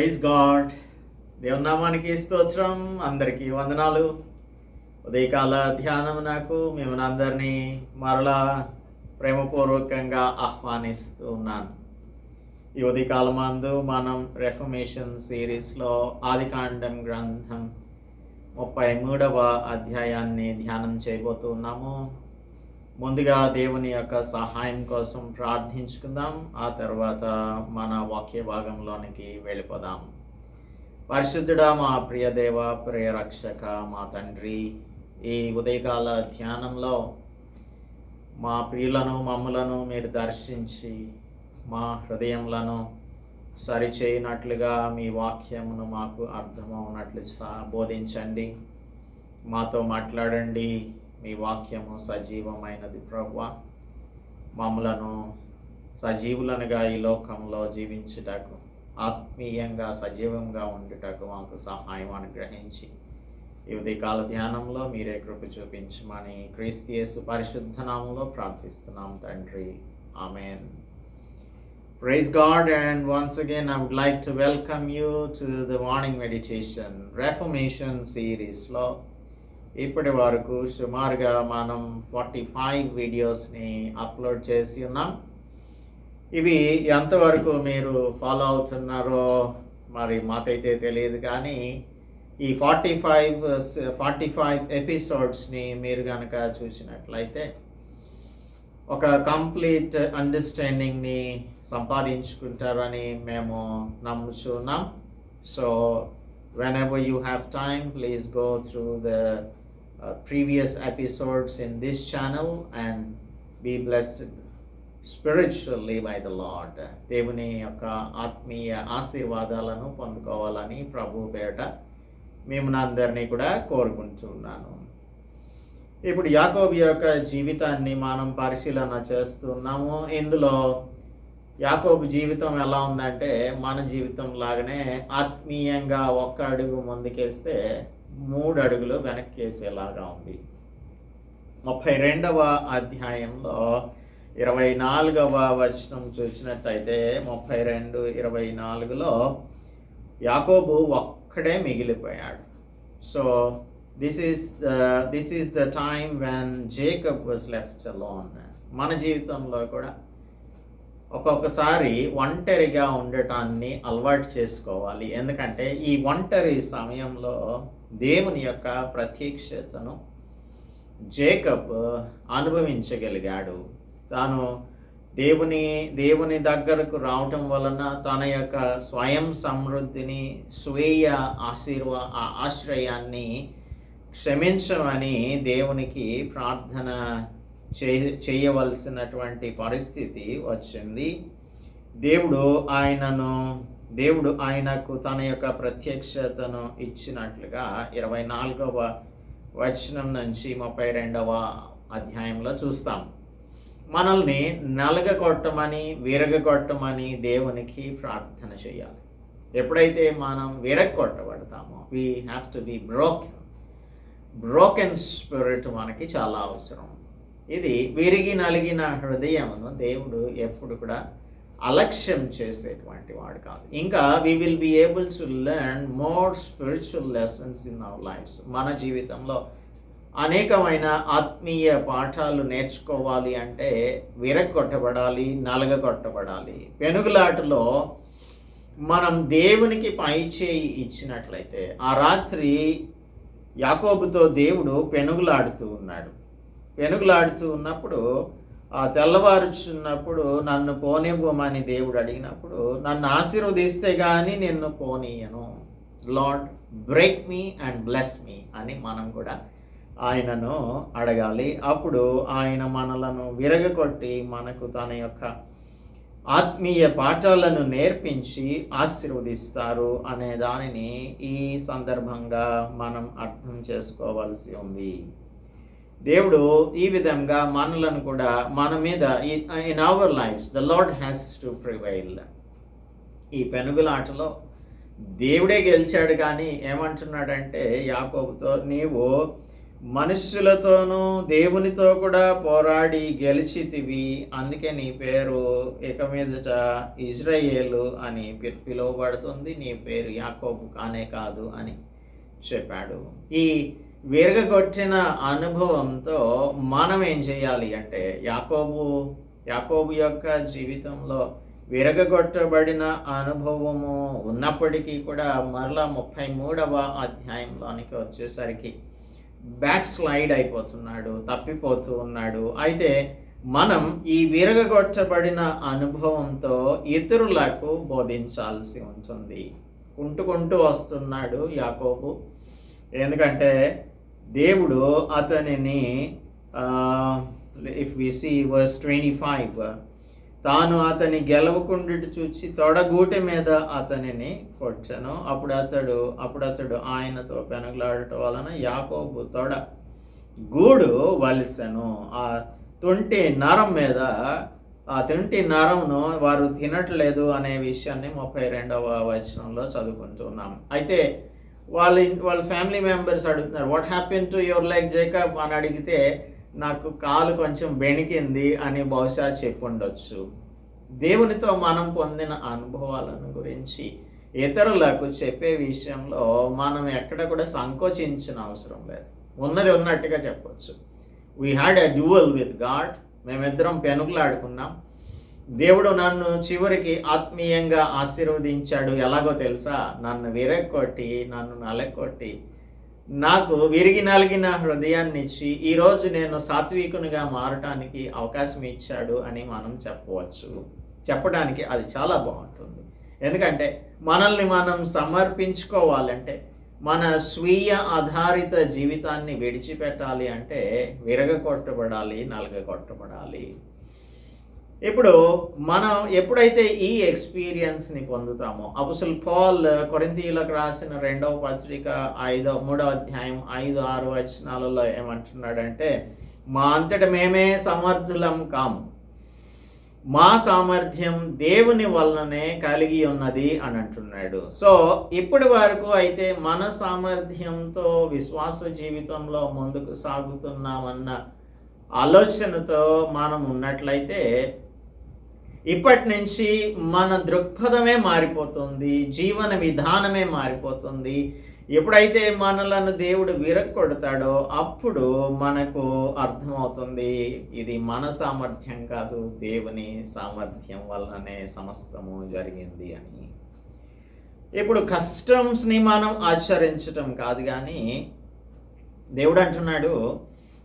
Praise God. దేవుని నామానికి స్తోత్రం. అందరికీ వందనాలు. ఉదయకాల ధ్యానం నాకు మిమ్మల్ని అందరినీ మరలా ప్రేమపూర్వకంగా ఆహ్వానిస్తూ ఉన్నాను. ఈ ఉదయకాలమందు మనం రెఫర్మేషన్ సిరీస్లో ఆదికాండం గ్రంథం 33వ అధ్యాయాన్ని ధ్యానం చేయబోతున్నాము. ముందుగా దేవుని యొక్క సహాయం కోసం ప్రార్థించుకుందాం. ఆ తర్వాత మన వాక్య భాగంలోనికి వెళ్ళిపోదాం. పరిశుద్ధుడా, మా ప్రియ దేవ, ప్రియ రక్షక, మా తండ్రి, ఈ ఉదయకాల ధ్యానంలో మా ప్రియులను మమ్ములను మీరు దర్శించి మా హృదయములను సరిచేయనట్లుగా మీ వాక్యమును మాకు అర్థమవునట్లు బోధించండి. మాతో మాట్లాడండి. మీ వాక్యము సజీవమైనది ప్రభువా. మమ్ములను సజీవులనుగా ఈ లోకంలో జీవించుటకు, ఆత్మీయంగా సజీవంగా ఉండుటకు మాకు సహాయం అనుగ్రహించి ఈ ఉదయకాల ధ్యానంలో మీరే కృప చూపించమని క్రీస్తు యేసు పరిశుద్ధ నామములో ప్రార్థిస్తున్నాం తండ్రి. ఆమేన్. Praise God, and once again I would like to welcome you to the morning meditation Reformation series లో ఇప్పటి వరకు సుమారుగా మనం 45 వీడియోస్ని అప్లోడ్ చేసి ఉన్నాం. ఇవి ఎంతవరకు మీరు ఫాలో అవుతున్నారో మరి మాకైతే తెలియదు, కానీ ఈ 45 ఎపిసోడ్స్ని మీరు కనుక చూసినట్లయితే ఒక కంప్లీట్ అండర్స్టాండింగ్ని సంపాదించుకుంటారని మేము నమ్ముచున్నాం. So whenever you have time, please go through the previous episodes in this channel and be blessed spiritually by the Lord. దేవుని యొక్క ఆత్మీయ ఆశీర్వాదాలను పొందుకోవాలని ప్రభు పేరట మిమ్మల్ని అందరినీ కూడా కోరుకుంటున్నాను. ఇప్పుడు యాకోబు యొక్క జీవితాన్ని మనం పరిశీలన చేస్తున్నాము. ఇందులో యాకోబు జీవితం ఎలా ఉందంటే మన జీవితం లాగానే ఆత్మీయంగా ఒక్క అడుగు ముందుకేస్తే 3 అడుగులు వెనక్కేసేలాగా ఉంది. 32వ అధ్యాయంలో 24వ వచనం చూసినట్టయితే 32:24లో యాకోబు ఒక్కడే మిగిలిపోయాడు. So this is the time when Jacob was left alone. మన జీవితంలో కూడా ఒక్కొక్కసారి ఒంటరిగా ఉండటాన్ని అలవాటు చేసుకోవాలి. ఎందుకంటే ఈ ఒంటరి సమయంలో దేవుని యొక్క ప్రత్యక్షతను జేకబ్ అనుభవించగలిగాడు. తాను దేవుని దగ్గరకు రావటం వలన తన యొక్క స్వయం సమృద్ధిని, స్వీయ ఆశ్రయాన్ని క్షమించమని దేవునికి ప్రార్థన చేయవలసినటువంటి పరిస్థితి వచ్చింది. దేవుడు ఆయనకు తన యొక్క ప్రత్యక్షతను ఇచ్చినట్లుగా 24వ వచనం నుంచి 32వ అధ్యాయంలో చూస్తాం. మనల్ని నలగగొట్టమని, విరగగొట్టమని దేవునికి ప్రార్థన చేయాలి. ఎప్పుడైతే మనం విరగొట్టబడతామో we have to be broken spirit మనకి చాలా అవసరం. ఇది విరిగి నలిగిన హృదయమును దేవుడు ఎప్పుడు కూడా అలక్ష్యం చేసేటువంటి వాడు కాదు. ఇంకా we will be able to learn more spiritual lessons in our lives. మన జీవితంలో అనేకమైన ఆత్మీయ పాఠాలు నేర్చుకోవాలి అంటే విరగొట్టబడాలి, నలగగొట్టబడాలి. పెనుగులాటలో మనం దేవునికి పై చేయి ఇచ్చినట్లయితే, ఆ రాత్రి యాకోబుతో దేవుడు పెనుగులాడుతూ ఉన్నప్పుడు ఆ తెల్లవారుచున్నప్పుడు నన్ను పోనివ్వమని దేవుడు అడిగినప్పుడు, నన్ను ఆశీర్వదిస్తే కానీ నిన్ను పోనీయను, lord break me and bless me అని మనం కూడా ఆయనను అడగాలి. అప్పుడు ఆయన మనలను విరగకొట్టి మనకు తన యొక్క ఆత్మీయ పాఠాలను నేర్పించి ఆశీర్వదిస్తారు అనే దానిని ఈ సందర్భంగా మనం అర్థం చేసుకోవాల్సి ఉంది. దేవుడు ఈ విధంగా మనలను కూడా మన మీద in our lives the Lord has to prevail. ఈ పెనుగులాటలో దేవుడే గెలిచాడు, కానీ ఏమంటున్నాడంటే యాకోబుతో, నీవు మనుష్యులతోనూ దేవునితో కూడా పోరాడి గెలిచితివి, అందుకే నీ పేరు ఇక మీదట ఇజ్రాయేలు అని పిలువబడుతుంది, నీ పేరు యాకోబు కానే కాదు అని చెప్పాడు. ఈ విరగగొట్టిన అనుభవంతో మనం ఏం చేయాలి అంటే, యాకోబు యొక్క జీవితంలో విరగగొట్టబడిన అనుభవము ఉన్నప్పటికీ కూడా మరలా 33వ అధ్యాయంలోనికి వచ్చేసరికి బ్యాక్ స్లైడ్ అయిపోతున్నాడు, తప్పిపోతూ ఉన్నాడు. అయితే మనం ఈ విరగగొట్టబడిన అనుభవంతో ఇతరులకు బోధించాల్సి ఉంటుంది. కుంటూ వస్తున్నాడు యాకోబు, ఎందుకంటే దేవుడు అతనిని ఇఫ్ వి సీ వర్స్ 25, తాను అతని గెలవకుండుట చూచి తొడగూటె మీద అతనిని కొట్టెను. అప్పుడు అతడు ఆయనతో పెనుగులాడటం వలన యాకోబు తొడ గూడు వలిసెను. ఆ తుంటి నరం మీద, ఆ తుంటి నరంను వారు తినట్లేదు అనే విషయాన్ని 32వ వచనంలో చదువుకుంటున్నాం. అయితే వాళ్ళ ఫ్యామిలీ మెంబర్స్ అడుగుతున్నారు, what happen to your leg Jacob అని అడిగితే, నాకు కాలు కొంచెం బెణికింది అని బహుశా చెప్పుండొచ్చు. దేవునితో మనం పొందిన అనుభవాలను గురించి ఇతరులకు చెప్పే విషయంలో మనం ఎక్కడ కూడా సంకోచించిన అవసరం లేదు. ఉన్నది ఉన్నట్టుగా చెప్పొచ్చు. We had a dual with God, మేమిద్దరం పెనుగులాడుకున్నాం. దేవుడు నన్ను చివరికి ఆత్మీయంగా ఆశీర్వదించాడు. ఎలాగో తెలుసా, నన్ను విరగొట్టి, నన్ను నలగొట్టి, నాకు విరిగి నలిగిన హృదయాన్ని ఇచ్చి ఈరోజు నేను సాత్వికునిగా మారటానికి అవకాశం ఇచ్చాడు అని మనం చెప్పడానికి అది చాలా బాగుంటుంది. ఎందుకంటే మనల్ని మనం సమర్పించుకోవాలంటే, మన స్వీయ ఆధారిత జీవితాన్ని విడిచిపెట్టాలి అంటే విరగకొట్టబడాలి, నలగకొట్టబడాలి. ఇప్పుడు మనం ఎప్పుడైతే ఈ ఎక్స్పీరియన్స్ని పొందుతామో, అపోస్తలుడు పౌలు కొరింథీయులకు రాసిన 2వ పత్రిక 3వ అధ్యాయం 5-6 వచనాలలో ఏమంటున్నాడంటే, మా అంతట మేమే సమర్థులం కాము, మా సామర్థ్యం దేవుని వలననే కలిగి ఉన్నది అని అంటున్నాడు. సో ఇప్పటి వరకు అయితే మన సామర్థ్యంతో విశ్వాస జీవితంలో ముందుకు సాగుతున్నామన్న ఆలోచనతో మనం ఉన్నట్లయితే, ఇప్పటి నుంచి మన దృక్పథమే మారిపోతుంది, జీవన విధానమే మారిపోతుంది. ఎప్పుడైతే మనలను దేవుడు విరగొడతాడో అప్పుడు మనకు అర్థమవుతుంది, ఇది మన సామర్థ్యం కాదు, దేవుని సామర్థ్యం వలననే సమస్తము జరిగింది అని. ఇప్పుడు కస్టమ్స్ని మనం ఆచరించటం కాదు, కానీ దేవుడు అంటున్నాడు,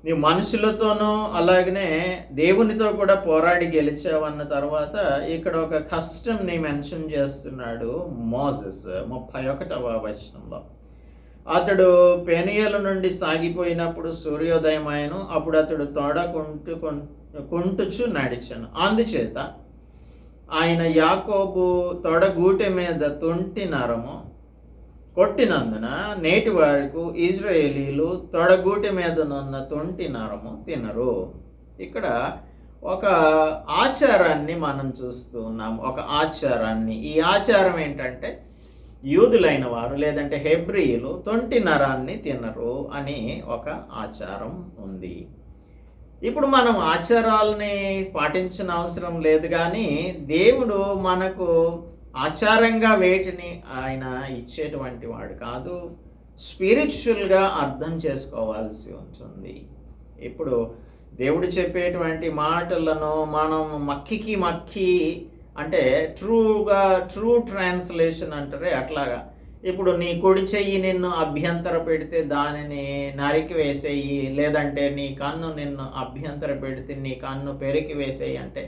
నీవు మనుషులతోనూ అలాగనే దేవునితో కూడా పోరాడి గెలిచావన్న తర్వాత ఇక్కడ ఒక కస్టమ్ని మెన్షన్ చేస్తున్నాడు మోసెస్ 31వ వచనంలో. అతడు పెనియలు నుండి సాగిపోయినప్పుడు సూర్యోదయం ఆయను, అప్పుడు అతడు తోడ కుంటుచు నడిచాను. అందుచేత ఆయన యాకోబు తొడగూటె మీద తుంటి నరము కొట్టినందున నేటి వరకు ఇజ్రాయేలీలు తొడగూటె మీదనున్న తుంటి నరము తినరు. ఇక్కడ ఒక ఆచారాన్ని మనం చూస్తూ ఉన్నాం, ఒక ఆచారాన్ని. ఈ ఆచారం ఏంటంటే, యూదులైన వారు లేదంటే హెబ్రీయులు తొంటి నరాన్ని తినరు అని ఒక ఆచారం ఉంది. ఇప్పుడు మనం ఆచారాలని పాటించిన అవసరం లేదు, కానీ దేవుడు మనకు ఆచారంగా వేటిని ఆయన ఇచ్చేటువంటి వాడు కాదు, స్పిరిచువల్గా అర్థం చేసుకోవాల్సి ఉంటుంది. ఇప్పుడు దేవుడు చెప్పేటువంటి మాటలను మనం మక్కి అంటే ట్రూ ట్రాన్స్లేషన్ అంటారే అట్లాగా, ఇప్పుడు నీ కుడి చెయ్యి నిన్ను అభ్యంతర పెడితే దానిని నరికి వేసేయి, లేదంటే నీ కన్ను నిన్ను అభ్యంతర పెడితే నీ కన్ను పెరికి వేసేయి అంటే,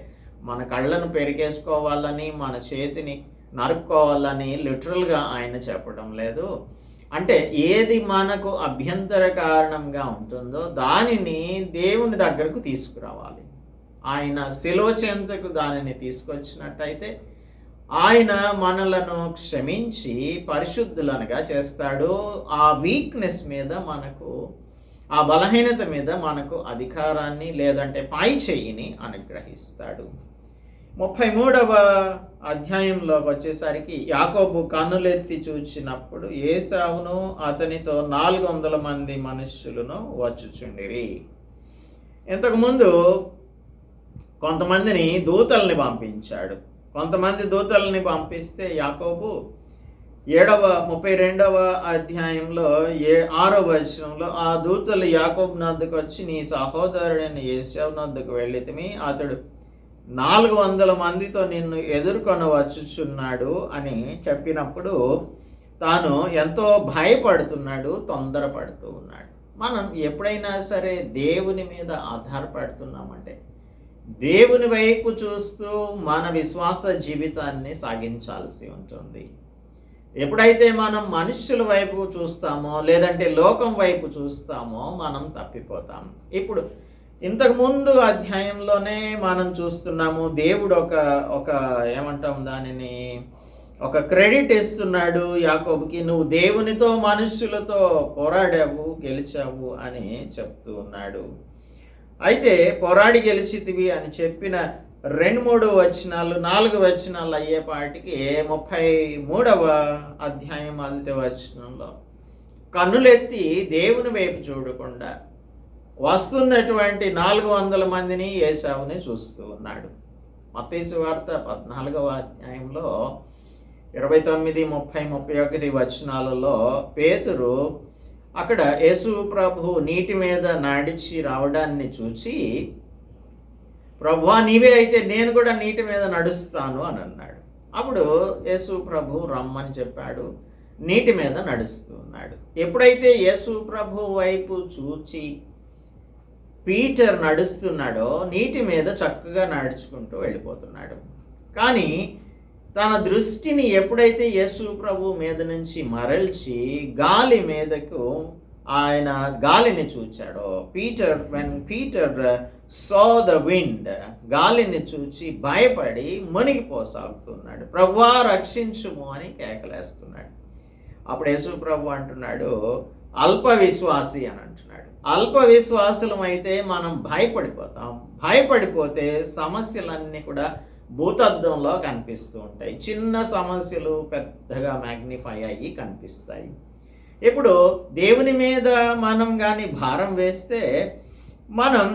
మన కళ్ళను పెరికేసుకోవాలని, మన చేతిని నరుక్కోవాలని లిటరల్గా ఆయన చెప్పడం లేదు. అంటే ఏది మనకు అభ్యంతర కారణంగా ఉంటుందో దానిని దేవుని దగ్గరకు తీసుకురావాలి. ఆయన శిలువ చెంతకు దానిని తీసుకొచ్చినట్టయితే ఆయన మనలను క్షమించి పరిశుద్ధులనుగా చేస్తాడు. ఆ వీక్నెస్ మీద మనకు, ఆ బలహీనత మీద మనకు అధికారాన్ని లేదంటే పై చెయ్యిని అనుగ్రహిస్తాడు. 33వ అధ్యాయంలోకి వచ్చేసరికి యాకోబు కన్నులెత్తి చూచినప్పుడు ఏశావును అతనితో 400 మంది మనుష్యులను వచ్చుచుండిరి. ఇంతకుముందు కొంతమందిని దూతల్ని పంపించాడు. కొంతమంది దూతల్ని పంపిస్తే యాకోబు 32వ అధ్యాయంలో 6వ వచనంలో ఆ దూతలు యాకోబు నద్దకు వచ్చి, నీ సహోదరుడైన ఏశావు నద్దకు వెళ్ళితిమి, అతడు 400 మందితో నిన్ను ఎదుర్కొని వచ్చుచున్నాడు అని చెప్పినప్పుడు తాను ఎంతో భయపడుతున్నాడు, తొందరపడుతూ ఉన్నాడు. మనం ఎప్పుడైనా సరే దేవుని మీద ఆధారపడుతున్నామంటే దేవుని వైపు చూస్తూ మన విశ్వాస జీవితాన్ని సాగించాల్సి ఉంటుంది. ఎప్పుడైతే మనం మనుషుల వైపు చూస్తామో లేదంటే లోకం వైపు చూస్తామో మనం తప్పిపోతాం. ఇప్పుడు ఇంతకుముందు అధ్యాయంలోనే మనం చూస్తున్నాము, దేవుడు ఒక ఏమంటాం దానిని, ఒక క్రెడిట్ ఇస్తున్నాడు యాకోబుకి. నువ్వు దేవునితో మనుషులతో పోరాడావు, గెలిచావు అని చెప్తూ ఉన్నాడు. అయితే పోరాడి గెలిచితివి అని చెప్పిన 2-3 వచనాలు 4 వచనాలు అయ్యేపాటికి 33వ అధ్యాయం 1వ వచనంలో కన్నులెత్తి దేవుని వైపు చూడకుండా వస్తున్నటువంటి 400 మందిని ఏశావుని చూస్తూ ఉన్నాడు. మత్తయి సువార్త 14వ అధ్యాయంలో 29, 30, 31 వచనాలలో పేతురు అక్కడ యేసు ప్రభు నీటి మీద నడిచి రావడాన్ని చూచి, ప్రభువా నీవే అయితే నేను కూడా నీటి మీద నడుస్తాను అని అన్నాడు. అప్పుడు యేసు ప్రభు రమ్మని చెప్పాడు, నీటి మీద నడుస్తూ ఉన్నాడు. ఎప్పుడైతే యేసు ప్రభు వైపు చూచి పీటర్ నడుస్తున్నాడో నీటి మీద చక్కగా నడుచుకుంటూ వెళ్ళిపోతున్నాడు. కానీ తన దృష్టిని ఎప్పుడైతే యేసు ప్రభు మీద నుంచి మరల్చి గాలి మీదకు ఆయన గాలిని చూచాడో, when Peter saw the wind, గాలిని చూచి భయపడి మునిగిపోసాగుతున్నాడు. ప్రభువా రక్షించుము అని కేకలేస్తున్నాడు. అప్పుడు యేసు ప్రభు అంటున్నాడు, అల్ప విశ్వాసి అని అంటున్నాడు. అల్ప విశ్వాసులం అయితే మనం భయపడిపోతాం. భయపడిపోతే సమస్యలన్నీ కూడా భూతద్దంలో కనిపిస్తూ ఉంటాయి. చిన్న సమస్యలు పెద్దగా మ్యాగ్నిఫై అయ్యి కనిపిస్తాయి. ఇప్పుడు దేవుని మీద మనం కానీ భారం వేస్తే మనం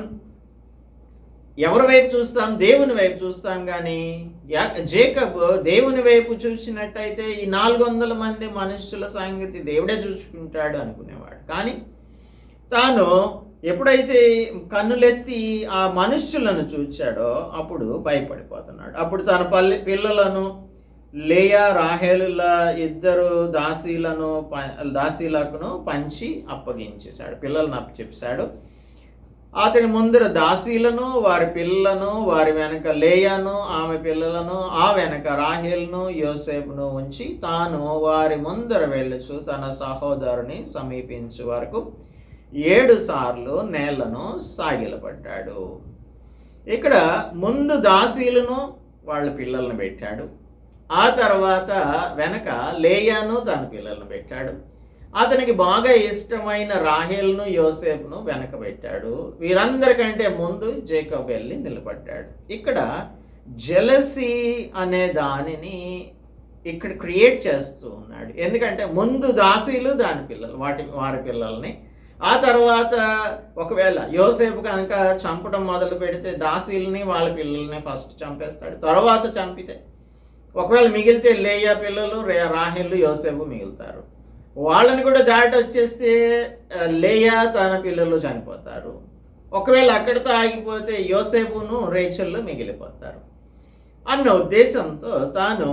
ఎవరి వైపు చూస్తాం? దేవుని వైపు చూస్తాం. కానీ జేకబ్ దేవుని వైపు చూసినట్టయితే ఈ 400 మంది మనుషుల సంగతి దేవుడే చూసుకుంటాడు అనుకునేవాడు. కానీ తాను ఎప్పుడైతే కన్నులెత్తి ఆ మనుష్యులను చూచాడో అప్పుడు భయపడిపోతున్నాడు. అప్పుడు తన పిల్లలను లేయా రాహేలుల 2 దాసీలకును పంచి అప్పగించేశాడు. పిల్లలను అప్పచెప్పాడు. అతని ముందర దాసీలను, వారి పిల్లలను, వారి వెనక లేయాను, ఆమె పిల్లలను, ఆ వెనక రాహేలును, యోసేపును ఉంచి తాను వారి ముందర వెళ్ళుచు తన సహోదరుని సమీపించే వరకు 7 సార్లు నేలను సాగిలపడ్డాడు. ఇక్కడ ముందు దాసీలను వాళ్ళ పిల్లలను పెట్టాడు. ఆ తర్వాత వెనక లేయాను తన పిల్లలను పెట్టాడు. అతనికి బాగా ఇష్టమైన రాహేలును, యోసేపును వెనక పెట్టాడు. వీరందరికంటే ముందు జేకబ్ వెళ్ళి నిలబడ్డాడు. ఇక్కడ జెలసీ అనే దానిని ఇక్కడ క్రియేట్ చేస్తూ ఉన్నాడు. ఎందుకంటే ముందు దాసీలు దాని పిల్లలు వారి పిల్లల్ని, ఆ తర్వాత ఒకవేళ యోసేపు కనుక చంపడం మొదలు పెడితే దాసీలని వాళ్ళ పిల్లల్ని ఫస్ట్ చంపేస్తాడు. తర్వాత చంపితే ఒకవేళ మిగిలితే లేయా పిల్లలు, రాహేలు, యోసేపు మిగులుతారు. వాళ్ళని కూడా దాటి వచ్చేస్తే లేయా తన పిల్లలు చనిపోతారు. ఒకవేళ అక్కడితో ఆగిపోతే యోసేపును రేచల్లు మిగిలిపోతారు అన్న ఉద్దేశంతో తాను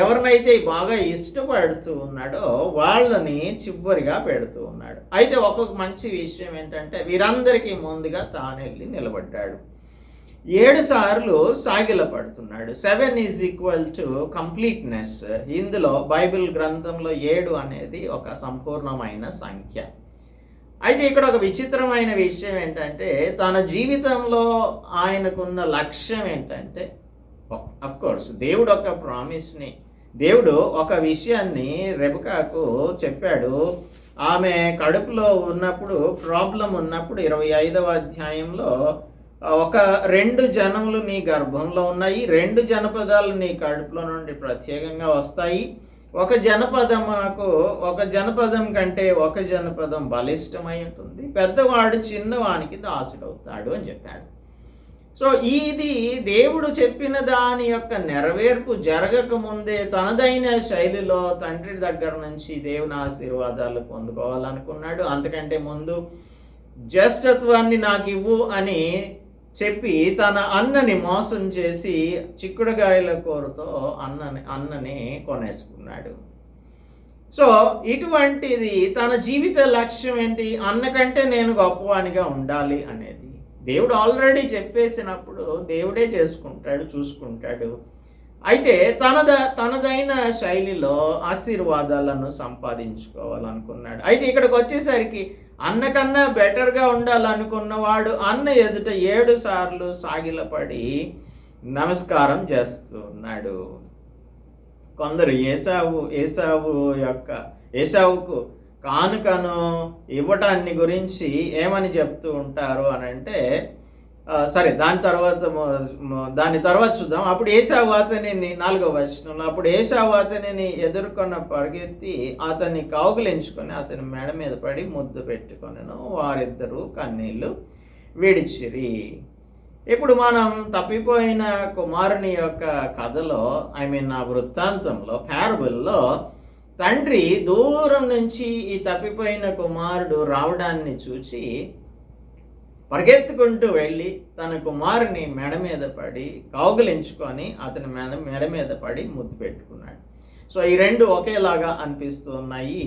ఎవరినైతే బాగా ఇష్టపడుతూ ఉన్నాడో వాళ్ళని చివరిగా పెడుతూ ఉన్నాడు. అయితే ఒక్కొక్క మంచి విషయం ఏంటంటే వీరందరికీ ముందుగా తాను వెళ్ళి నిలబడ్డాడు. 7 సార్లు సాగిలపడుతున్నాడు. 7 = కంప్లీట్నెస్. ఇందులో బైబిల్ గ్రంథంలో 7 అనేది ఒక సంపూర్ణమైన సంఖ్య. అయితే ఇక్కడ ఒక విచిత్రమైన విషయం ఏంటంటే తన జీవితంలో ఆయనకున్న లక్ష్యం ఏంటంటే, అఫ్కోర్స్ దేవుడు ఒక ప్రామిస్ని, దేవుడు ఒక విషయాన్ని రెబెకాకు చెప్పాడు. ఆమె కడుపులో ఉన్నప్పుడు ప్రాబ్లం ఉన్నప్పుడు 25వ అధ్యాయంలో ఒక 2 జనములు నీ గర్భంలో ఉన్నాయి, 2 జనపదాలు నీ కడుపులో నుండి ప్రత్యేకంగా వస్తాయి. ఒక జనపదం కంటే ఒక జనపదం బలిష్టమై ఉంటుంది, పెద్దవాడు చిన్నవానికి దాసుడవుతాడు అని చెప్పాడు. సో ఇది దేవుడు చెప్పిన దాని యొక్క నెరవేర్పు జరగక ముందే తనదైన శైలిలో తండ్రి దగ్గర నుంచి దేవుని ఆశీర్వాదాలు పొందుకోవాలనుకున్నాడు. అంతకంటే ముందు జ్యేష్ఠత్వాన్ని నాకు ఇవ్వు అని చెప్పి తన అన్నని మోసం చేసి చిక్కుడుగాయల కూరతో అన్నని కొనేసుకున్నాడు. సో ఇటువంటిది తన జీవిత లక్ష్యం ఏంటి? అన్నకంటే నేను గొప్పవానిగా ఉండాలి అనేది. దేవుడు ఆల్రెడీ చెప్పేసినప్పుడు దేవుడే చూసుకుంటాడు. అయితే తనదైన శైలిలో ఆశీర్వాదాలను సంపాదించుకోవాలనుకున్నాడు. అయితే ఇక్కడికి వచ్చేసరికి అన్నకన్నా బెటర్గా ఉండాలనుకున్నవాడు అన్న ఎదుట 7 సార్లు సాగిలపడి నమస్కారం చేస్తున్నాడు. కొందరు ఏసావుకు కానుకను ఇవ్వటాన్ని గురించి ఏమని చెప్తూ ఉంటారు అని అంటే, సరే దాని తర్వాత చూద్దాం. అప్పుడు ఏసావు అతనిని 4వ వచనంలో, అప్పుడు ఏసావు అతనిని ఎదుర్కొన్న పరిగెత్తి అతన్ని కౌగిలించుకొని అతని మెడ మీద పడి ముద్దు పెట్టుకొనెను. వారిద్దరూ కన్నీళ్లు విడిచిరి. ఇప్పుడు మనం తప్పిపోయిన కుమారుని యొక్క కథలో, ఆ వృత్తాంతంలో, ప్యారబుల్లో తండ్రి దూరం నుంచి ఈ తప్పిపోయిన కుమారుడు రావడాన్ని చూచి పరిగెత్తుకుంటూ వెళ్ళి తన కుమారుని మెడ మీద పడి కౌగిలించుకొని అతని మెడ మీద పడి ముద్దు పెట్టుకున్నాడు. సో ఈ 2 ఒకేలాగా అనిపిస్తున్నాయి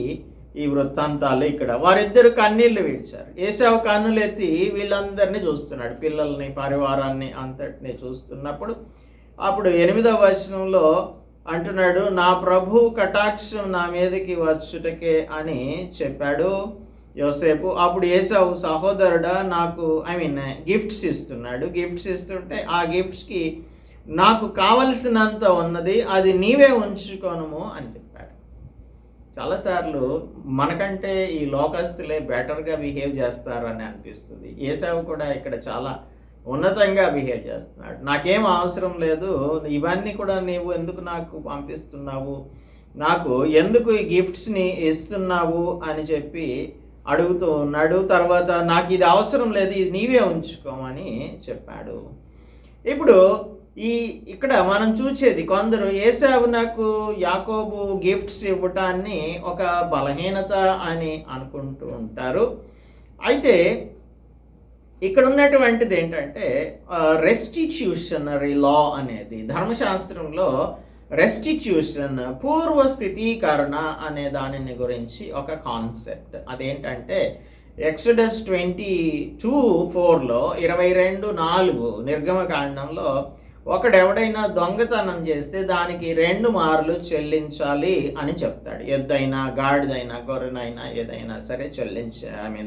ఈ వృత్తాంతాలు. ఇక్కడ వారిద్దరు కన్నీళ్లు విడిచారు. ఏసావు కన్నులెత్తి వీళ్ళందరినీ చూస్తున్నాడు, పిల్లల్ని, పరివారాన్ని అంతటినీ చూస్తున్నప్పుడు అప్పుడు 8వ వచనంలో అంటున్నాడు, నా ప్రభు కటాక్షం నా మీదకి వచ్చుటకే అని చెప్పాడు యోసేపు. అప్పుడు ఏసావు, సహోదరుడా నాకు గిఫ్ట్స్ ఇస్తున్నాడు. గిఫ్ట్స్ ఇస్తుంటే ఆ గిఫ్ట్స్కి నాకు కావలసినంత ఉన్నది, అది నీవే ఉంచుకోను అని చెప్పాడు. చాలాసార్లు మనకంటే ఈ లోకస్తులే బెటర్గా బిహేవ్ చేస్తారని అనిపిస్తుంది. ఏసావు కూడా ఇక్కడ చాలా ఉన్నతంగా బిహేవ్ చేస్తున్నాడు. నాకేం అవసరం లేదు, ఇవన్నీ కూడా నీవు ఎందుకు నాకు పంపిస్తున్నావు, నాకు ఎందుకు ఈ గిఫ్ట్స్ని ఇస్తున్నావు అని చెప్పి అడుగుతూ ఉన్నాడు. తర్వాత నాకు ఇది అవసరం లేదు, ఇది నీవే ఉంచుకోమని చెప్పాడు. ఇప్పుడు ఇక్కడ మనం చూసేది కొందరు ఏసావు నాకు యాకోబు గిఫ్ట్స్ ఇవ్వటాన్ని ఒక బలహీనత అని అనుకుంటూ ఉంటారు. అయితే ఇక్కడ ఉన్నటువంటిది ఏంటంటే రెస్టిట్యూషనరీ లా అనేది ధర్మశాస్త్రంలో రెస్టిట్యూషన్, పూర్వస్థితీకరణ అనే దానిని గురించి ఒక కాన్సెప్ట్. అదేంటంటే ఎక్సడస్ 22:4లో 22:4 నిర్గమకాండంలో ఒకడెవడైనా దొంగతనం చేస్తే దానికి 2 మార్లు చెల్లించాలి అని చెప్తాడు. ఎద్దైనా, గాడిదైనా, గొర్రెనైనా ఏదైనా సరే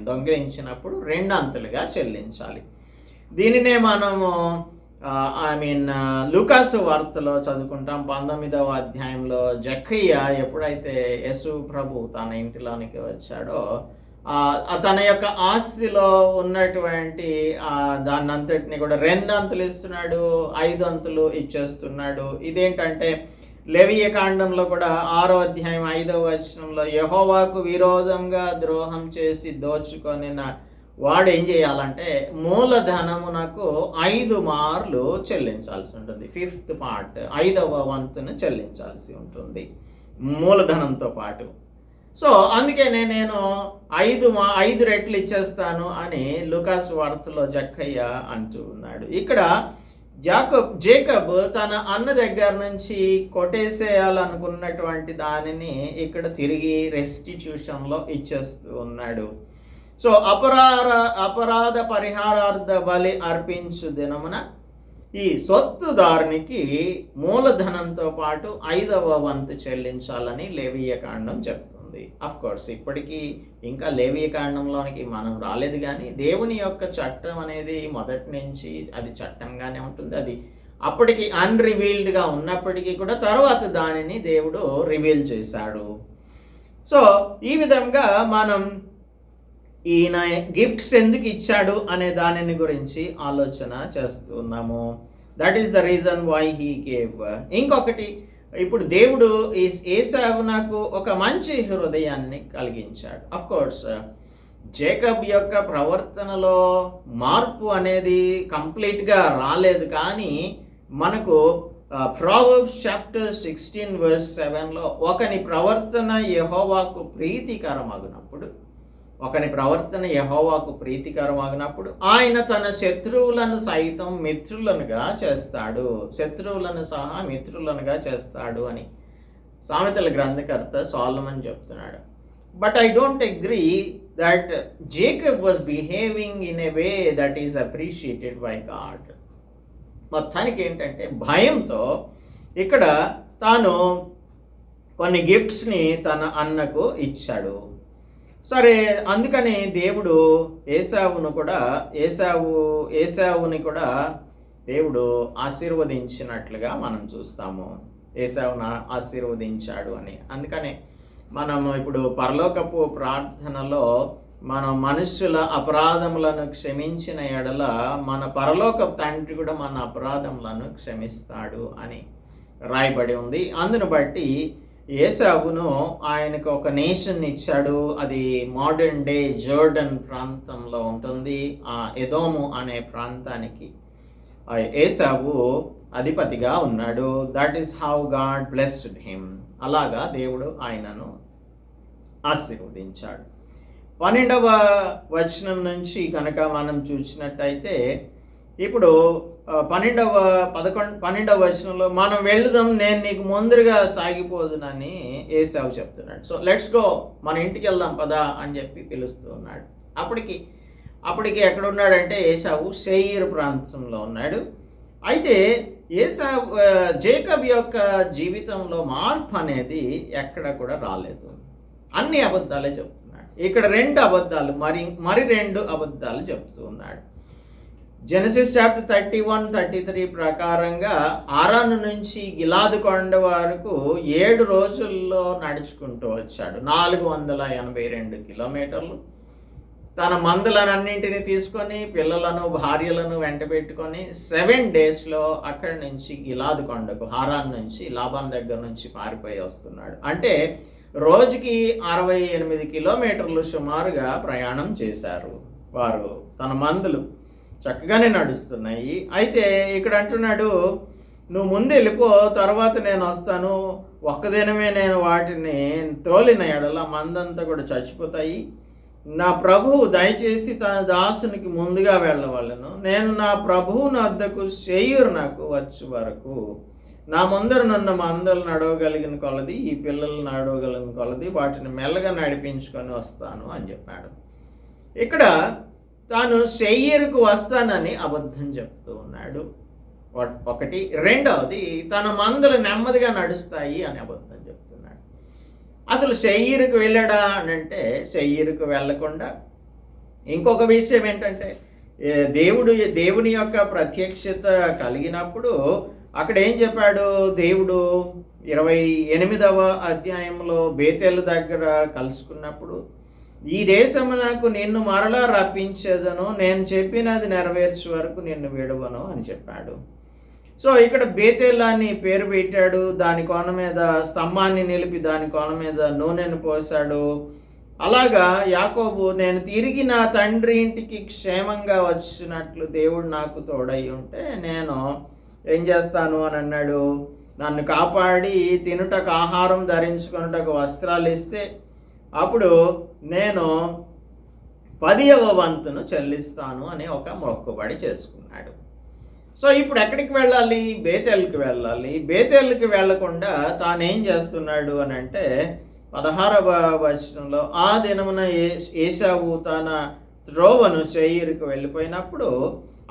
దొంగిలించినప్పుడు 2 అంతలుగా చెల్లించాలి. దీనినే మనము లూకాసు వార్తలో చదువుకుంటాం. 19వ అధ్యాయంలో జక్కయ్య ఎప్పుడైతే యేసు ప్రభు తన ఇంటిలోనికి వచ్చాడో తన యొక్క ఆస్తిలో ఉన్నటువంటి దాన్ని అంతటిని కూడా 2 అంతలు ఇస్తున్నాడు, 5 అంతలు ఇచ్చేస్తున్నాడు. ఇదేంటంటే లేవియకాండంలో కూడా 6వ అధ్యాయం 5వ వచనంలో యెహోవాకు విరోధంగా ద్రోహం చేసి దోచుకొనిన వాడు ఏం చేయాలంటే మూలధనమునకు 5 మార్లు చెల్లించాల్సి ఉంటుంది. 5th పార్ట్, 5వ వంతును చెల్లించాల్సి ఉంటుంది మూలధనంతో పాటు. సో అందుకనే నేను 5 రెట్లు ఇచ్చేస్తాను అని లూకాసు వార్తలో జక్కయ్య అంటూ ఉన్నాడు. ఇక్కడ జేకబ్ తన అన్న దగ్గర నుంచి కొట్టేసేయాలనుకున్నటువంటి దానిని ఇక్కడ తిరిగి రెస్టిట్యూషన్లో ఇచ్చేస్తూ ఉన్నాడు. సో అపరాధ పరిహారార్థ బలి అర్పించు దినమున ఈ సొత్తుదారునికి మూలధనంతో పాటు 5వ వంతు చెల్లించాలని లేవియకాండం చెప్తుంది. అఫ్కోర్స్ ఇప్పటికీ ఇంకా లేవియకాండంలోనికి మనం రాలేదు, కానీ దేవుని యొక్క చట్టం అనేది మొదటి నుంచి అది చట్టంగానే ఉంటుంది. అది అప్పటికి అన్రివీల్డ్గా ఉన్నప్పటికీ కూడా తర్వాత దానిని దేవుడు రివీల్ చేశాడు. సో ఈ విధంగా మనం ఈయన గిఫ్ట్స్ ఎందుకు ఇచ్చాడు అనే దానిని గురించి ఆలోచన చేస్తున్నాము. That is the reason why he gave. ఇంకొకటి, ఇప్పుడు దేవుడు ఏశావు నాకు ఒక మంచి హృదయాన్ని కలిగించాడు. అఫ్ కోర్స్ జేకబ్ యొక్క ప్రవర్తనలో మార్పు అనేది కంప్లీట్గా రాలేదు, కానీ మనకు ప్రావర్బ్స్ చాప్టర్ 16:7లో ఒకని ప్రవర్తన యెహోవాకు ప్రీతికరమగినప్పుడు ఆయన తన శత్రువులను సైతం మిత్రులనుగా చేస్తాడు అని సామెతల గ్రంథకర్త సొలొమన్ చెప్తున్నాడు. But I don't agree that Jacob was behaving in a way that is appreciated by God. మొత్తానికి ఏంటంటే భయంతో ఇక్కడ తాను కొన్ని గిఫ్ట్స్ని తన అన్నకు ఇచ్చాడు. సరే, అందుకని దేవుడు ఏశావుని కూడా దేవుడు ఆశీర్వదించినట్లుగా మనం చూస్తాము. ఏశావును ఆశీర్వదించాడు అని. అందుకని మనం ఇప్పుడు పరలోకపు ప్రార్థనలో మనం మనుషుల అపరాధములను క్షమించిన ఎడల మన పరలోక తండ్రి కూడా మన అపరాధములను క్షమిస్తాడు అని రాయబడి ఉంది. అందును బట్టి ఏశావును ఆయనకు ఒక నేషన్ ఇచ్చాడు. అది మోడర్న్ డే జోర్డన్ ప్రాంతంలో ఉంటుంది. ఆ ఎదోము అనే ప్రాంతానికి ఏశావు అధిపతిగా ఉన్నాడు. That is how God blessed him. అలాగా దేవుడు ఆయనను ఆశీర్వదించాడు. 12వ వచనం నుంచి కనుక మనం చూసినట్టయితే, ఇప్పుడు 12వ వచనంలో మనం వెళుదాం, నేను నీకు ముందుగా సాగిపోదునని ఏశావు చెప్తున్నాడు. సో లెట్స్ గో, మన ఇంటికి వెళ్దాం పదా అని చెప్పి పిలుస్తూ ఉన్నాడు. అప్పటికి ఎక్కడ ఉన్నాడంటే ఏశావు శేయీరు ప్రాంతంలో ఉన్నాడు. అయితే జేకబ్ యొక్క జీవితంలో మార్పు అనేది ఎక్కడ కూడా రాలేదు. అన్ని అబద్ధాలే చెప్తున్నాడు. ఇక్కడ 2 అబద్ధాలు, మరి 2 అబద్ధాలు చెప్తూ ఉన్నాడు. జెనసిస్ చాప్టర్ 31-33 ప్రకారంగా ఆరాను నుంచి గిలాదు కొండ వరకు 7 రోజుల్లో నడుచుకుంటూ వచ్చాడు. 482 కిలోమీటర్లు. తన మందులన్నింటినీ తీసుకొని పిల్లలను భార్యలను వెంట పెట్టుకొని 7 డేస్లో అక్కడి నుంచి గిలాదు కొండకు, హారాన్ నుంచి లాబాన్ దగ్గర నుంచి పారిపోయి వస్తున్నాడు. అంటే రోజుకి 68 కిలోమీటర్లు సుమారుగా ప్రయాణం చేశారు వారు. తన మందులు చక్కగానే నడుస్తున్నాయి. అయితే ఇక్కడ అంటున్నాడు, నువ్వు ముందు వెళ్ళిపో, తర్వాత నేను వస్తాను. ఒక్కదినమే నేను వాటిని తోలిన ఎడల మందంతా కూడా చచ్చిపోతాయి. నా ప్రభువు దయచేసి తన దాసునికి ముందుగా వెళ్ళవలను. నేను నా ప్రభువుని వద్దకు శేయీరు నాకు వచ్చే వరకు నా ముందర నన్ను మందలు నడవగలిగిన కొలది, ఈ పిల్లలు నడవగలిగిన కొలది వాటిని మెల్లగా నడిపించుకొని వస్తాను అని చెప్పాడు. ఇక్కడ తాను శేయీరుకు వస్తానని అబద్ధం చెప్తూ ఉన్నాడు. ఒకటి. రెండవది, తన మందలు నెమ్మదిగా నడుస్తాయి అని అబద్ధం చెప్తున్నాడు. అసలు శేయీరుకు వెళ్ళాడా అని అంటే శేయీరుకు వెళ్ళకుండా, ఇంకొక విషయం ఏంటంటే దేవుని యొక్క ప్రత్యక్షత కలిగినప్పుడు అక్కడ ఏం చెప్పాడు దేవుడు? 28వ అధ్యాయంలో బేతేలు దగ్గర కలుసుకున్నప్పుడు, ఈ దేశము నాకు నిన్ను మరలా రప్పించేదను, నేను చెప్పినది నెరవేర్చే వరకు నిన్ను విడవను అని చెప్పాడు. సో ఇక్కడ బేతేల్ అని పేరు పెట్టాడు. దాని కోన మీద స్తంభాన్ని నిలిపి దాని కోన మీద నూనెను పోశాడు. అలాగా యాకోబు, నేను తిరిగి నా తండ్రి ఇంటికి క్షేమంగా వచ్చినట్లు దేవుడు నాకు తోడై ఉంటే నేను ఏం చేస్తాను అని అన్నాడు. నన్ను కాపాడి తినుటకు ఆహారం, ధరించుకొనుటకు వస్త్రాలు ఇస్తే అప్పుడు నేను 10వ వంతును చెల్లిస్తాను అని ఒక మొక్కుబడి చేసుకున్నాడు. సో ఇప్పుడు ఎక్కడికి వెళ్ళాలి? బేతేలుకి వెళ్ళాలి. బేతేలుకి వెళ్లకుండా తానేం చేస్తున్నాడు అని అంటే 16వ వచనంలో, ఆ దినమున ఏశావు తన త్రోవను శేయీరుకు వెళ్ళిపోయినప్పుడు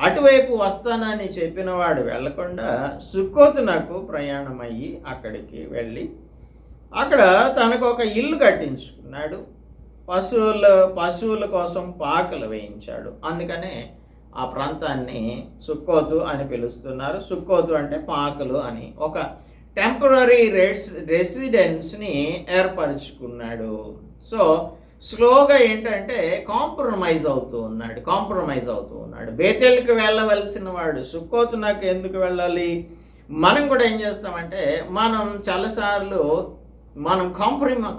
అటువైపు వస్తానని చెప్పినవాడు వెళ్లకుండా సుక్కోతునకు ప్రయాణమయ్యి అక్కడికి వెళ్ళి అక్కడ తనకు ఒక ఇల్లు కట్టించుకున్నాడు. పశువుల కోసం పాకలు వేయించాడు. అందుకనే ఆ ప్రాంతాన్ని సుక్కోతు అని పిలుస్తున్నారు. సుక్కోతు అంటే పాకలు అని. ఒక టెంపరీ రెసిడెన్స్ని ఏర్పరచుకున్నాడు. సో స్లోగా ఏంటంటే కాంప్రమైజ్ అవుతూ ఉన్నాడు. బేతేలుకి వెళ్ళవలసిన వాడు సుక్కోతు నాకు ఎందుకు వెళ్ళాలి? మనం కూడా ఏం చేస్తామంటే మనం చాలాసార్లు మనం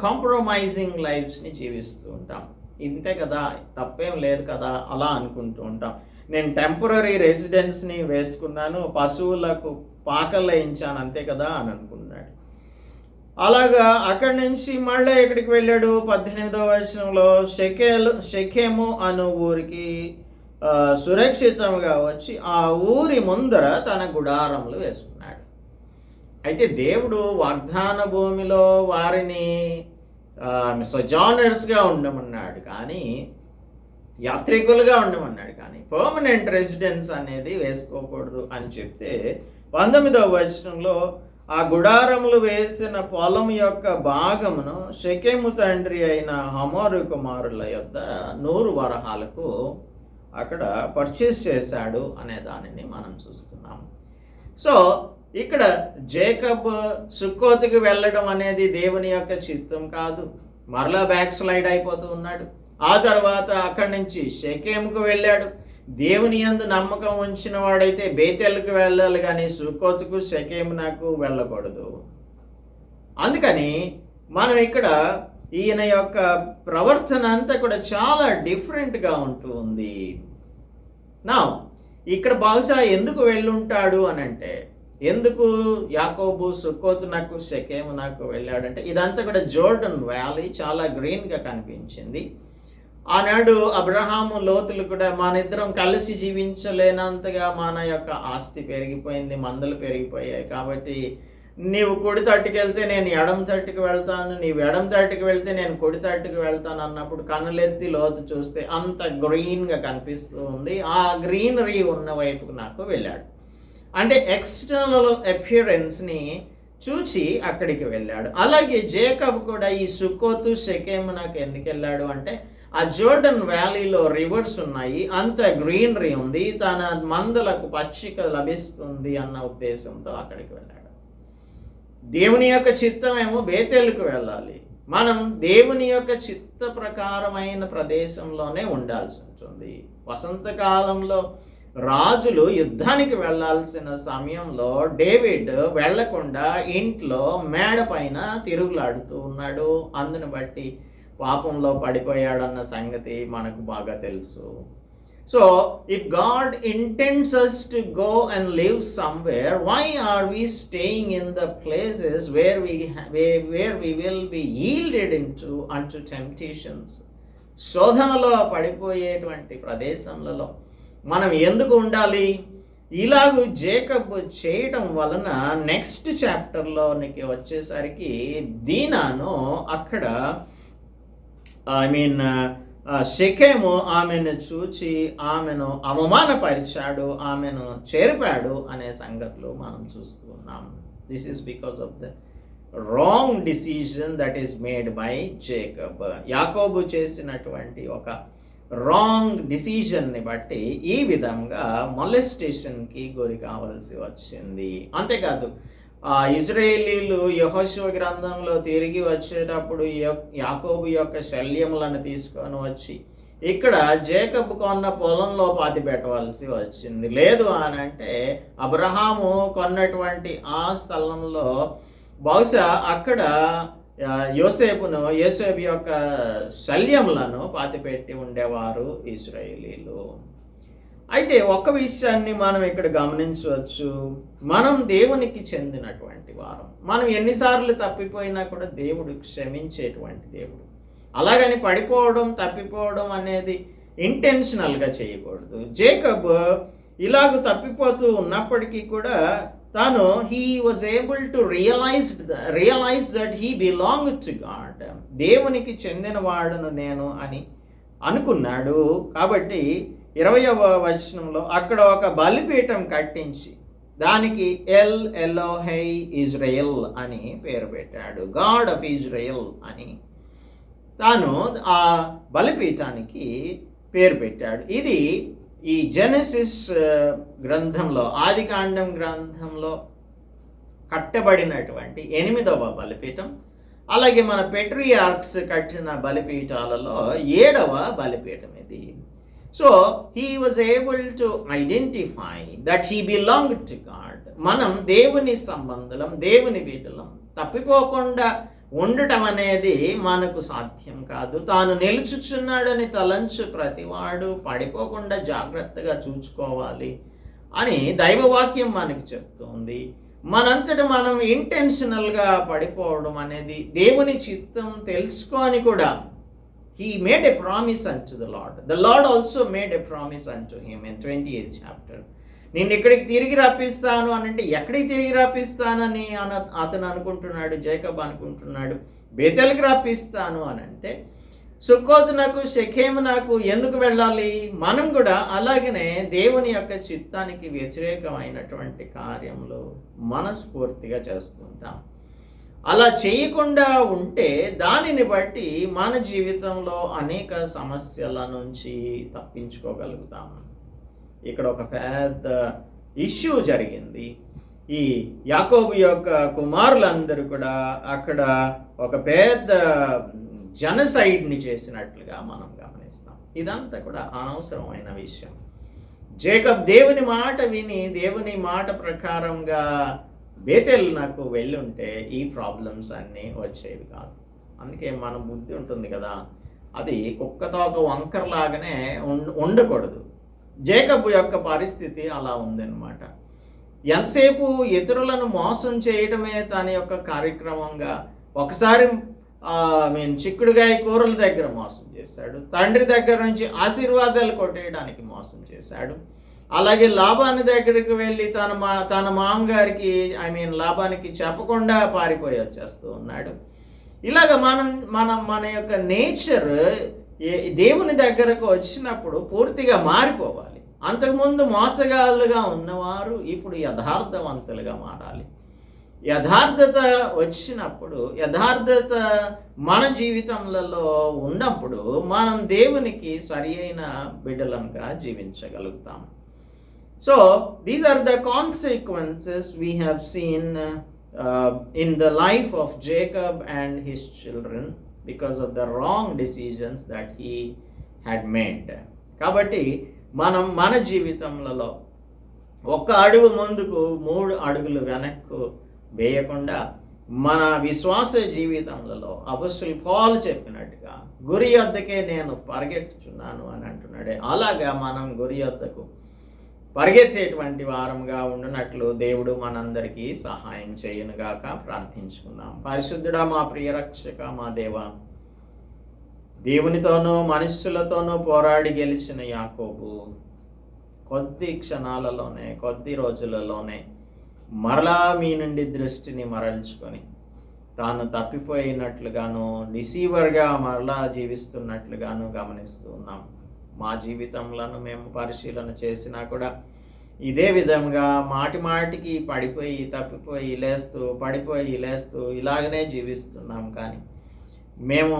కాంప్రమైజింగ్ లైఫ్స్ని జీవిస్తూ ఉంటాం. ఇంతే కదా, తప్పేం లేదు కదా అలా అనుకుంటూ ఉంటాం. నేను టెంపరరీ రెసిడెన్స్ని వేసుకున్నాను, పశువులకు పాకలు వేయించాను అంతే కదా అని అనుకున్నాడు. అలాగా అక్కడి నుంచి మళ్ళీ ఎక్కడికి వెళ్ళాడు? 18వ వచనంలో షెకెము అను ఊరికి సురక్షితంగా వచ్చి ఆ ఊరి ముందర తన గుడారములు వేసుకున్నాడు. అయితే దేవుడు వాగ్దాన భూమిలో వారిని సజానర్స్గా ఉండమన్నాడు, కానీ యాత్రికులుగా ఉండమన్నాడు, కానీ పర్మనెంట్ రెసిడెన్స్ అనేది వేసుకోకూడదు అని చెప్తే 19వ వచనంలో ఆ గుడారములు వేసిన పొలం యొక్క భాగమును షెకెము తండ్రి అయిన హమోరు కుమారుల యొద్ద 100 వరహాలకు అక్కడ పర్చేస్ చేశాడు అనే దానిని మనం చూస్తున్నాం. సో ఇక్కడ జేకబ్ సుక్కోతుకి వెళ్ళడం అనేది దేవుని యొక్క చిత్తం కాదు, మరలా బ్యాక్ స్లైడ్ అయిపోతూ ఉన్నాడు. ఆ తర్వాత అక్కడి నుంచి షెకెముకు వెళ్ళాడు. దేవుని యందు నమ్మకం ఉంచిన వాడైతే బేతేలుకు వెళ్ళాలి, కానీ సుక్కోతుకు షెకెమునకు వెళ్ళకూడదు. అందుకని మనం ఇక్కడ ఈయన యొక్క ప్రవర్తన అంతా కూడా చాలా డిఫరెంట్గా ఉంటూ ఉంది. నా ఇక్కడ బహుశా ఎందుకు వెళ్ళుంటాడు అని అంటే, ఎందుకు యాకోబు సుక్కోతునకు షెకెమునకు వెళ్ళాడంటే, ఇదంతా కూడా జోర్డన్ వ్యాలీ చాలా గ్రీన్గా కనిపించింది. ఆనాడు అబ్రహాము లోతులు కూడా మన ఇద్దరం కలిసి జీవించలేనంతగా మన యొక్క ఆస్తి పెరిగిపోయింది, మందులు పెరిగిపోయాయి. కాబట్టి నీవు కుడి తట్టుకు వెళ్తే నేను ఎడం తట్టుకు వెళ్తాను, నీవు ఎడం తట్టుకు వెళ్తే నేను కుడి తట్టుకు వెళ్తాను అన్నప్పుడు కన్నులెత్తి లోతు చూస్తే అంత గ్రీన్గా కనిపిస్తూ ఉంది. ఆ గ్రీనరీ ఉన్న వైపుకు నాకు వెళ్ళాడు. అంటే ఎక్స్టర్నల్ అపియరెన్స్ని చూచి అక్కడికి వెళ్ళాడు. అలాగే జేకబ్ కూడా ఈ సుక్కోతు షెకెము నాకు ఎందుకు వెళ్ళాడు అంటే, ఆ జోర్డన్ వ్యాలీలో రివర్స్ ఉన్నాయి, అంత గ్రీనరీ ఉంది, తన మందలకు పచ్చిక లభిస్తుంది అన్న ఉద్దేశంతో అక్కడికి వెళ్ళాడు. దేవుని యొక్క చిత్తమేమో బేతేలుకు వెళ్ళాలి. మనం దేవుని యొక్క చిత్త ప్రకారమైన ప్రదేశంలోనే ఉండాల్సి ఉంటుంది. వసంతకాలంలో రాజులు యుద్ధానికి వెళ్ళాల్సిన సమయంలో డేవిడ్ వెళ్లకుండా ఇంట్లో మేడ పైన తిరుగులాడుతూ ఉన్నాడు. అందుని బట్టి పాపంలో పడిపోయాడన్న సంగతి మనకు బాగా తెలుసు. So if God ఇంటెండ్స్ us to go and live somewhere, why are we staying in the places where we will be yielded unto temptations? శోధనలో పడిపోయేటువంటి ప్రదేశంలో మనం ఎందుకు ఉండాలి? ఇలాగూ జేకబ్ చేయటం వలన నెక్స్ట్ చాప్టర్లోనికి వచ్చేసరికి దీనాను అక్కడ షెకెము ఆమెను చూచి ఆమెను అవమానపరిచాడు, ఆమెను చేర్పాడు అనే సంగతులు మనం చూస్తూ ఉన్నాం. This is because of the wrong decision that is made by Jacob. యాకోబు చేసినటువంటి ఒక రాంగ్ డిసిజన్ని బట్టి ఈ విధంగా మొలెస్టేషన్కి గురి కావాల్సి వచ్చింది. అంతేకాదు, ఇజ్రాయేలీలు యెహోషువ గ్రంథంలో తిరిగి వచ్చేటప్పుడు యాకోబు యొక్క శల్యములను తీసుకొని వచ్చి ఇక్కడ జేకబ్ కొన్న పొలంలో పాతి పెట్టవలసి వచ్చింది. లేదు అని అంటే అబ్రహాము కొన్నటువంటి ఆ స్థలంలో బహుశా అక్కడ యోసేపు యొక్క శల్యములను పాతిపెట్టి ఉండేవారు ఇశ్రాయేలీలు. అయితే ఒక్క విషయాన్ని మనం ఇక్కడ గమనించవచ్చు, మనం దేవునికి చెందినటువంటి వారం. మనం ఎన్నిసార్లు తప్పిపోయినా కూడా దేవుడు క్షమించేటువంటి దేవుడు. అలాగని పడిపోవడం తప్పిపోవడం అనేది ఇంటెన్షనల్గా చేయకూడదు. జేకబ్ ఇలాగ తప్పిపోతూ ఉన్నప్పటికీ కూడా తాను he was able to realize that he belonged to God. దేవునికి చెందినవాడును నేను అని అనుకున్నాడు. కాబట్టి 20వ వచనంలో అక్కడ ఒక బలిపీఠం కట్టించి దానికి ఎల్ ఎలోహై ఇజ్రాయెల్ అని పేరు పెట్టాడు. గాడ్ ఆఫ్ ఇజ్రాయెల్ అని తాను ఆ బలిపీఠానికి పేరు పెట్టాడు. ఇది ఈ జెనసిస్ గ్రంథంలో, ఆదికాండం గ్రంథంలో కట్టబడినటువంటి 8వ బలిపీఠం. అలాగే మన పెట్రియార్క్స్ కట్టిన బలిపీఠాలలో 7వ బలిపీఠం ఇది. So he was able to identify that he belonged to God. మనం దేవుని సంబంధులం, దేవుని బిడ్డలం. తప్పిపోకుండా ఉండటం అనేది మనకు సాధ్యం కాదు. తాను నిలుచుచున్నాడని తలంచు ప్రతివాడు పడిపోకుండా జాగ్రత్తగా చూసుకోవాలి అని దైవవాక్యం మనకు చెప్తుంది. మనంతట మనం ఇంటెన్షనల్గా పడిపోవడం అనేది దేవుని చిత్తం తెలుసుకొని కూడా he made a promise unto the Lord. The Lord also made a promise unto him in 28th chapter. నేను ఇక్కడికి తిరిగి రప్పిస్తాను అని అంటే ఎక్కడికి తిరిగి రప్పిస్తానని అతను అనుకుంటున్నాడు, జేకబ్ అనుకుంటున్నాడు. బేతెల్కి రప్పిస్తాను అని అంటే సుక్కోతునకు షెకెమునకు ఎందుకు వెళ్ళాలి? మనం కూడా అలాగనే దేవుని యొక్క చిత్తానికి వ్యతిరేకమైనటువంటి కార్యములు మనస్ఫూర్తిగా చేస్తుంటాం. అలా చేయకుండా ఉంటే దానిని బట్టి మన జీవితంలో అనేక సమస్యల నుంచి తప్పించుకోగలుగుతాం. ఇక్కడ ఒక పెద్ద ఇష్యూ జరిగింది. ఈ యాకోబు యొక్క కుమారులందరూ కూడా అక్కడ ఒక పెద్ద జనసైడ్ని చేసినట్లుగా మనం గమనిస్తాం. ఇదంతా కూడా అనవసరమైన విషయం. జేకబ్ దేవుని మాట విని దేవుని మాట ప్రకారంగా బేతేల్ నాకు వెళ్ళుంటే ఈ ప్రాబ్లమ్స్ అన్నీ వచ్చేవి కాదు. అందుకే మన బుద్ధి ఉంటుంది కదా, అది కుక్కతో ఒక వంకరలాగానే ఉండకూడదు. జేకబు యొక్క పరిస్థితి అలా ఉందన్నమాట. ఎంతసేపు ఇతరులను మోసం చేయడమే తన యొక్క కార్యక్రమంగా. ఒకసారి చిక్కుడుగాయ కూరల దగ్గర మోసం చేశాడు. తండ్రి దగ్గర నుంచి ఆశీర్వాదాలు కొట్టేయడానికి మోసం చేశాడు. అలాగే లాబాని దగ్గరికి వెళ్ళి తన మామగారికి లాబానికి చెప్పకుండా పారిపోయి వచ్చేస్తూ ఉన్నాడు. ఇలాగ మన యొక్క నేచర్ దేవుని దగ్గరకు వచ్చినప్పుడు పూర్తిగా మారిపోవాలి. అంతకుముందు మోసగాళ్ళుగా ఉన్నవారు ఇప్పుడు యథార్థవంతులుగా మారాలి. యథార్థత వచ్చినప్పుడు, యథార్థత మన జీవితంలో ఉన్నప్పుడు మనం దేవునికి సరి అయిన బిడ్డలంగా జీవించగలుగుతాం. So these are the consequences we have seen in the life of Jacob and his children because of the wrong decisions that he had made. కాబట్టి మనం మన జీవితంలో ఒక అడుగు ముందుకు 3 అడుగులు వెనక్కు వేయకుండా మన విశ్వాస జీవితంలో అపొస్తలుడు పౌలు చెప్పినట్టుగా గురి యొద్దకే నేను పరిగెత్తుచున్నాను అని అంటున్నాడే, అలాగా మనం గురి యొద్దకు పరిగెత్తేటువంటి వారంగా ఉండునట్లు దేవుడు మనందరికీ సహాయం చేయునుగాక. ప్రార్థించుకుందాం. పరిశుద్ధుడా, మా ప్రియ రక్షక, మా దేవ, దేవునితోనూ మనుష్యులతోనూ పోరాడి గెలిచిన యాకోబు కొద్ది క్షణాలలోనే, కొద్ది రోజులలోనే మరలా మీ నుండి దృష్టిని మరల్చుకొని తాను తప్పిపోయినట్లుగాను, డిసీవర్గా మరలా జీవిస్తున్నట్లుగాను గమనిస్తూ ఉన్నాం. మా జీవితంలో మేము పరిశీలన చేసినా కూడా ఇదే విధంగా మాటి మాటికి పడిపోయి తప్పిపోయి లేస్తూ, పడిపోయి లేస్తూ ఇలాగనే జీవిస్తున్నాం. కానీ మేము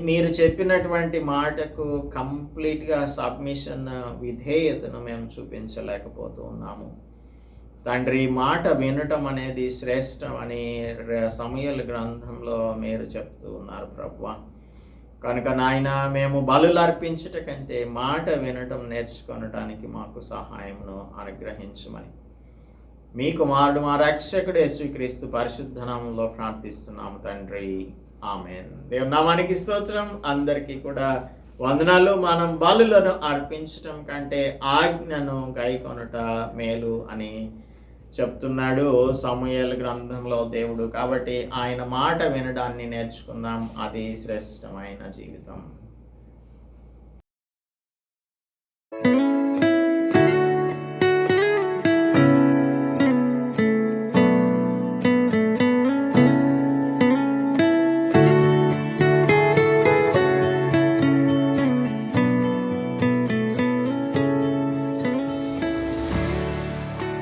మీరు చెప్పినటువంటి మాటకు కంప్లీట్గా సబ్మిషన్, విధేయతను మేము చూపించలేకపోతూ ఉన్నాము. తండ్రి, మాట వినటం అనేది శ్రేష్టం అని సమూయేలు గ్రంథంలో మీరు చెప్తూ ఉన్నారు ప్రభువా. కనుక నాయన, మేము బలులు అర్పించుట కంటే మాట వినటం నేర్చుకొనటానికి మాకు సహాయమును అనుగ్రహించమని మీ కుమారుడు మా రక్షకుడు యేసుక్రీస్తు పరిశుద్ధ నామములో ప్రార్థిస్తున్నాము తండ్రి. ఆమేన్. దేవుని నామానికి స్తోత్రం. అందరికీ కూడా వందనాలు. మనం బలులను అర్పించటం కంటే ఆజ్ఞను గైకొనుట మేలు అని చెప్తున్నాడు సమూయేలు గ్రంథంలో దేవుడు. కాబట్టి ఆయన మాట వినడాన్ని నేర్చుకుందాం. అది శ్రేష్టమైన జీవితం.